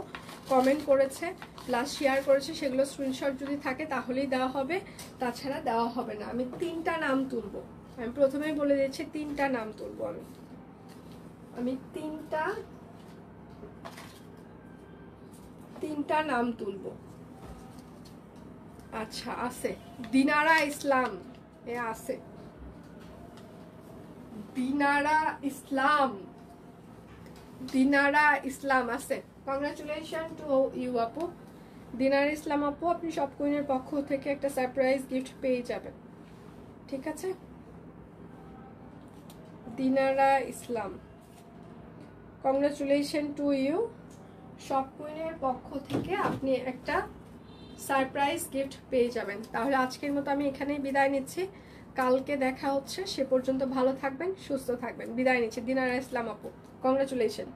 কমেন্ট করেছে প্লাস শেয়ার করেছে, সেগুলো স্ক্রিনশট যদি থাকে তাহলেই দেওয়া হবে, তাছাড়া দেওয়া হবে না। আমি তিনটা নাম তুলবো, আমি প্রথমেই বলে দিচ্ছি তিনটা নাম তুলবো। আমি তিনটা নাম তুলবো। আচ্ছা, আছে দিনারা ইসলাম, আছে দিনারা ইসলাম আছে। কংগ্রাচুলেশন টু ইউ আপু, দিনারা ইসলাম আপু। আপনি সব কুইনের পক্ষ থেকে একটা সারপ্রাইজ গিফট পেয়ে যাবেন, ঠিক আছে? দিনারা ইসলাম, কংগ্রাচুলেশন টু ইউ। সব কুইনের পক্ষ থেকে আপনি একটা সারপ্রাইজ গিফট পেয়ে যাবেন। তাহলে আজকের মতো আমি এখানেই বিদায় নিচ্ছি, কালকে দেখা হচ্ছে। সে পর্যন্ত ভালো থাকবেন, সুস্থ থাকবেন। বিদায় নিচ্ছি। দিনারা ইসলাম আপু, কংগ্রাচুলেশন।